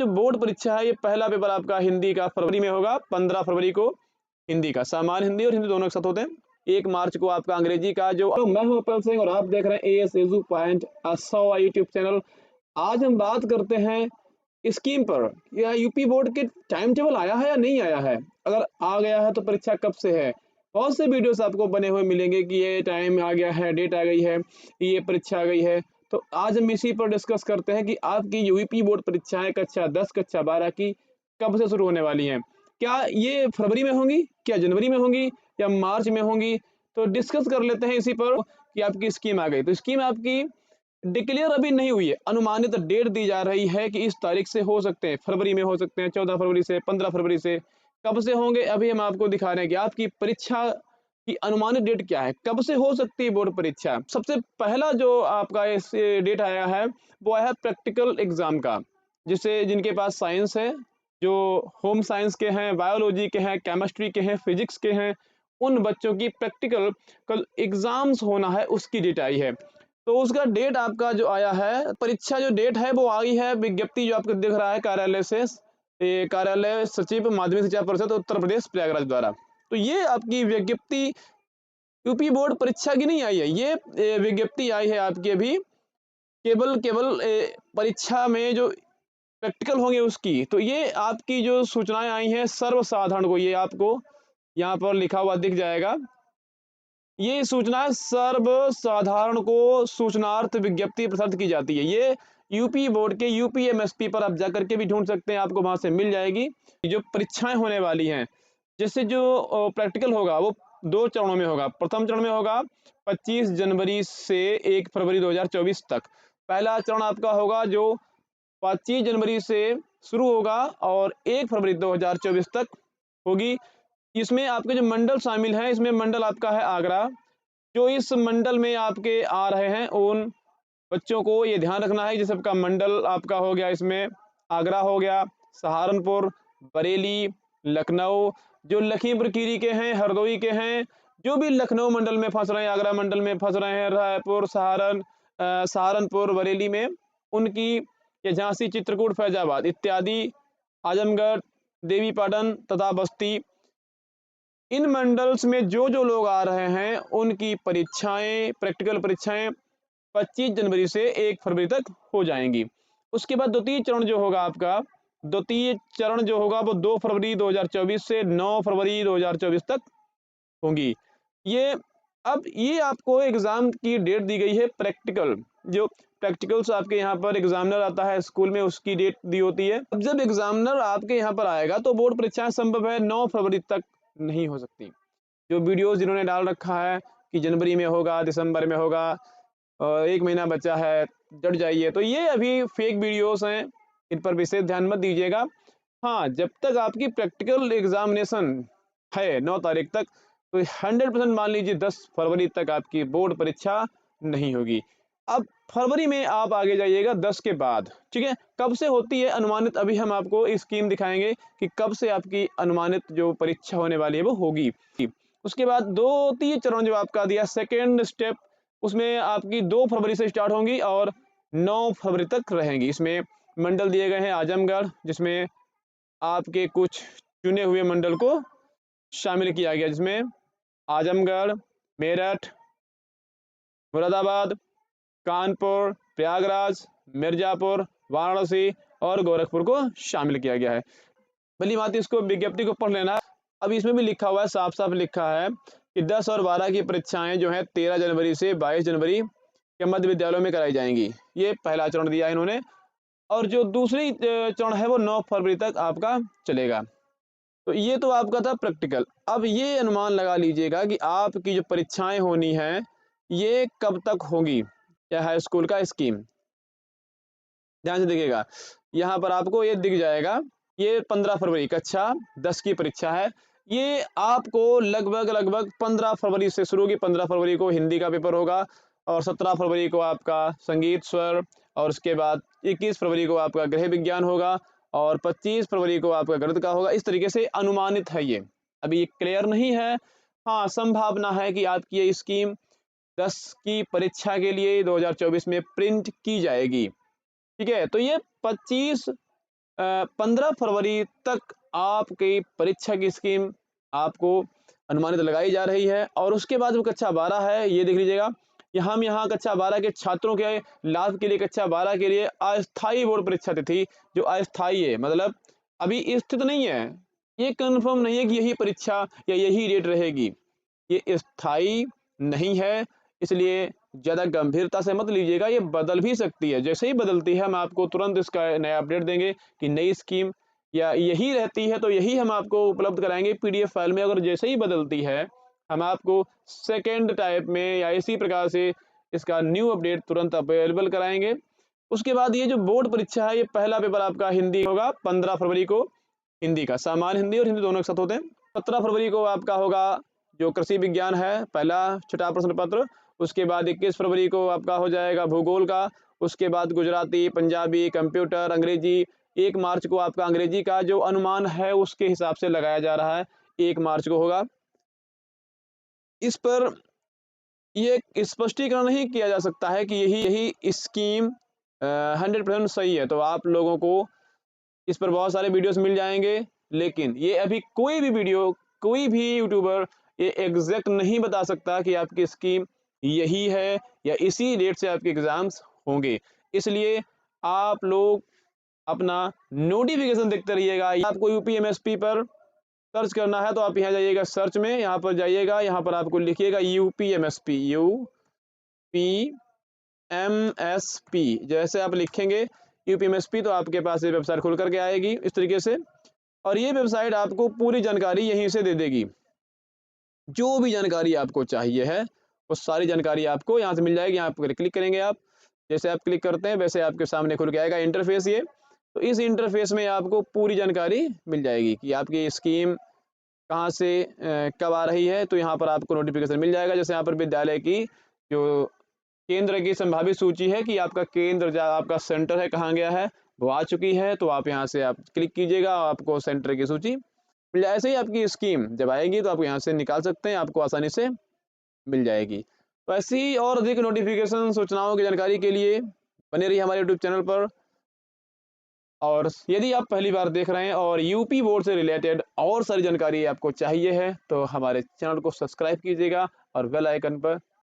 जो बोर्ड परीक्षा है, ये पहला पेपर आपका हिंदी का फरवरी में होगा, 15 फरवरी को हिंदी का, सामान्य हिंदी और हिंदी दोनों एक साथ होते हैं। 1 मार्च को आपका अंग्रेजी का जो मैं हूं कपिल सिंह और आप देख रहे हैं AS edu point YouTube channel. आज हम बात करते हैं स्कीम पर। या यूपी बोर्ड के टाइम टेबल आया है या नहीं आया है, अगर आ गया है तो परीक्षा कब से है। बहुत से वीडियोस आपको बने हुए मिलेंगे कि ये टाइम आ गया है, डेट आ गई है, ये परीक्षा आ गई है। तो आज हम इसी पर डिस्कस करते हैं कि आपकी यूपी बोर्ड परीक्षाएं कक्षा 10 कक्षा 12 की कब से शुरू होने वाली हैं। क्या ये फरवरी में होंगी, क्या जनवरी में होंगी, या मार्च में होंगी। तो डिस्कस कर लेते हैं इसी पर कि आपकी स्कीम आ गई। तो स्कीम आपकी डिक्लेयर अभी नहीं हुई है, अनुमानित डेट दी जा रही है कि इस तारीख से हो सकते हैं, फरवरी में हो सकते हैं, 14 फरवरी से, 15 फरवरी से। कब से होंगे अभी हम आपको दिखा रहे हैं कि आपकी परीक्षा की अनुमानित डेट क्या है, कब से हो सकती है बोर्ड परीक्षा। सबसे पहला जो आपका इस डेट आया है वो आया है प्रैक्टिकल एग्जाम का, जिससे जिनके पास साइंस है, जो होम साइंस के हैं, बायोलॉजी के हैं, केमिस्ट्री के हैं, फिजिक्स के हैं, उन बच्चों की प्रैक्टिकल कल एग्जाम्स होना है, उसकी डेट आई है। तो उसका डेट आपका जो आया है, परीक्षा जो डेट है वो आई है, विज्ञप्ति जो आपको दिख रहा है कार्यालय से, कार्यालय सचिव माध्यमिक शिक्षा परिषद उत्तर प्रदेश प्रयागराज द्वारा। तो ये आपकी विज्ञप्ति यूपी बोर्ड परीक्षा की नहीं आई है, ये विज्ञप्ति आई है आपकी अभी केवल परीक्षा में जो प्रैक्टिकल होंगे उसकी। तो ये आपकी जो सूचनाएं आई हैं सर्वसाधारण को, ये आपको यहाँ पर लिखा हुआ दिख जाएगा, ये सूचना सर्वसाधारण को सूचनार्थ विज्ञप्ति प्रसारित की जाती है। ये यूपी बोर्ड के UPMSP पर आप जाकर के भी ढूंढ सकते हैं, आपको वहां से मिल जाएगी। जो परीक्षाएं होने वाली हैं, जिससे जो प्रैक्टिकल होगा वो 2 चरणों में होगा। प्रथम चरण में होगा 25 जनवरी से 1 फरवरी 2024 तक। पहला चरण आपका होगा जो 25 जनवरी से शुरू होगा और 1 फरवरी 2024 तक होगी। इसमें आपके जो मंडल शामिल हैं, इसमें मंडल आपका है आगरा। जो इस मंडल में आपके आ रहे हैं उन बच्चों को ये ध्यान रखना है, जैसे आपका मंडल आपका हो गया, इसमें आगरा हो गया, सहारनपुर, बरेली, लखनऊ, जो लखीमपुर खीरी के हैं, हरदोई के हैं, जो भी लखनऊ मंडल में फंस रहे हैं, आगरा मंडल में फंस रहे हैं, रायपुर, सहारनपुर, बरेली में, उनकी, या झांसी, चित्रकूट, फैजाबाद इत्यादि, आजमगढ़, देवीपाटन तथा बस्ती, इन मंडल्स में जो जो लोग आ रहे हैं उनकी परीक्षाएं, प्रैक्टिकल परीक्षाएं 25 जनवरी से 1 फरवरी तक हो जाएंगी। उसके बाद द्वितीय चरण जो होगा आपका, द्वितीय चरण जो होगा वो 2 फरवरी 2024 से 9 फरवरी 2024 तक होंगी। ये अब ये आपको एग्जाम की डेट दी गई है प्रैक्टिकल, जो प्रैक्टिकल्स आपके यहाँ पर एग्जामिनर आता है स्कूल में, उसकी डेट दी होती है। अब जब एग्जामिनर आपके यहाँ पर आएगा तो बोर्ड परीक्षाएं संभव है 9 फरवरी तक नहीं हो सकती। जो वीडियोस जिन्होंने डाल रखा है कि जनवरी में होगा, दिसंबर में होगा, 1 महीना बचा है, डट जाइए, तो ये अभी फेक वीडियोस हैं, इन पर विशेष ध्यान मत दीजिएगा। हाँ, जब तक आपकी प्रैक्टिकल एग्जामिनेशन है 9 तारीख तक, तो 100% मान लीजिए 10 फरवरी तक आपकी बोर्ड परीक्षा नहीं होगी। अब फरवरी में आप आगे जाइएगा 10 के बाद, ठीक है। कब से होती है अनुमानित, अभी हम आपको स्कीम दिखाएंगे कि कब से आपकी अनुमानित जो परीक्षा होने वाली है वो होगी। उसके बाद 2 चरण जो आपका दिया सेकेंड स्टेप, उसमें आपकी 2 फरवरी से स्टार्ट होंगी और 9 फरवरी तक रहेंगी। इसमें मंडल दिए गए हैं आजमगढ़, जिसमें आपके कुछ चुने हुए मंडल को शामिल किया गया, जिसमें आजमगढ़, मेरठ, मुरादाबाद, कानपुर, प्रयागराज, मिर्जापुर, वाराणसी और गोरखपुर को शामिल किया गया है। भली भांति इसको विज्ञप्ति को पढ़ लेना। अब इसमें भी लिखा हुआ है, साफ साफ लिखा है कि 10 और 12 की परीक्षाएं जो है 13 जनवरी से 22 जनवरी के मध्य विद्यालयों में कराई जाएंगी। ये पहला चरण दिया है इन्होंने, और जो दूसरी चरण है वो 9 फरवरी तक आपका चलेगा। तो ये तो आपका था प्रैक्टिकल। अब ये अनुमान लगा लीजिएगा कि आपकी जो परीक्षाएं होनी है ये कब तक होंगी। क्या है स्कूल का स्कीम, ध्यान से देखिएगा, यहाँ पर आपको ये दिख जाएगा। ये 15 फरवरी कक्षा 10 की परीक्षा है। ये आपको लगभग 15 फरवरी से शुरू होगी। 15 फरवरी को हिंदी का पेपर होगा और 17 फरवरी को आपका संगीत स्वर, और उसके बाद 21 फरवरी को आपका गृह विज्ञान होगा और 25 फरवरी को आपका गणित का होगा। इस तरीके से अनुमानित है ये, अभी ये क्लियर नहीं है। हाँ, संभावना है कि आपकी ये स्कीम 10 की परीक्षा के लिए 2024 में प्रिंट की जाएगी, ठीक है। तो ये 25 15 फरवरी तक आपकी परीक्षा की स्कीम आपको अनुमानित लगाई जा रही है। और उसके बाद जो कक्षा 12 है, ये देख लीजिएगा, हम यहाँ कक्षा 12 के छात्रों के लाभ के लिए कक्षा 12 के लिए अस्थायी बोर्ड परीक्षा तिथि, जो अस्थायी है मतलब अभी स्थित नहीं है, ये कंफर्म नहीं है कि यही परीक्षा या यही डेट रहेगी, ये स्थायी नहीं है, इसलिए ज़्यादा गंभीरता से मत लीजिएगा, ये बदल भी सकती है। जैसे ही बदलती है हम आपको तुरंत इसका नया अपडेट देंगे कि नई स्कीम या यही रहती है तो यही हम आपको उपलब्ध कराएंगे पीडीएफ फाइल में। अगर जैसे ही बदलती है हम आपको सेकेंड टाइप में या इसी प्रकार से इसका न्यू अपडेट तुरंत अवेलेबल कराएंगे। उसके बाद ये जो बोर्ड परीक्षा है, ये पहला पेपर आपका हिंदी होगा 15 फरवरी को, हिंदी का सामान्य हिंदी और हिंदी दोनों एक साथ होते हैं। 17 फरवरी को आपका होगा जो कृषि विज्ञान है, पहला छठा प्रश्न पत्र। उसके बाद 21 फरवरी को आपका हो जाएगा भूगोल का। उसके बाद गुजराती, पंजाबी, कंप्यूटर, अंग्रेजी। 1 मार्च को आपका अंग्रेजी का जो अनुमान है उसके हिसाब से लगाया जा रहा है, 1 मार्च को होगा। इस पर ये स्पष्टीकरण नहीं किया जा सकता है कि यही स्कीम 100% सही है। तो आप लोगों को इस पर बहुत सारे वीडियोस मिल जाएंगे, लेकिन ये अभी कोई भी वीडियो, कोई भी यूट्यूबर ये एग्जैक्ट नहीं बता सकता कि आपकी स्कीम यही है या इसी डेट से आपके एग्जाम्स होंगे। इसलिए आप लोग अपना नोटिफिकेशन देखते रहिएगा। आपको यूपीएमएसपी पर सर्च करना है तो आप यहाँ जाइएगा, सर्च में यहाँ पर जाइएगा, यहाँ पर आपको लिखिएगा यूपीएमएसपी, यूपीएमएसपी। जैसे आप लिखेंगे यूपीएमएसपी तो आपके पास ये वेबसाइट खुल करके आएगी इस तरीके से, और ये वेबसाइट आपको पूरी जानकारी यहीं से दे देगी। जो भी जानकारी आपको चाहिए है वो सारी जानकारी आपको यहाँ से मिल जाएगी। यहाँ पर क्लिक करेंगे आप, जैसे आप क्लिक करते हैं वैसे आपके सामने खुल के आएगा इंटरफेस ये। तो इस इंटरफेस में आपको पूरी जानकारी मिल जाएगी कि आपकी स्कीम कहाँ से कब आ रही है। तो यहाँ पर आपको नोटिफिकेशन मिल जाएगा। जैसे यहाँ पर विद्यालय की जो केंद्र की संभावित सूची है कि आपका केंद्र जहाँ आपका सेंटर है कहाँ गया है वो आ चुकी है, तो आप यहाँ से आप क्लिक कीजिएगा, आपको सेंटर की सूची मिल जाए। ऐसे ही आपकी स्कीम जब आएगी तो आप यहाँ से निकाल सकते हैं, आपको आसानी से मिल जाएगी। तो ऐसी और अधिक नोटिफिकेशन सूचनाओं की जानकारी के लिए बने रहिए हमारे यूट्यूब चैनल पर। और यदि आप पहली बार देख रहे हैं और यूपी बोर्ड से रिलेटेड और सारी जानकारी आपको चाहिए है तो हमारे चैनल को सब्सक्राइब कीजिएगा और बेल आइकन पर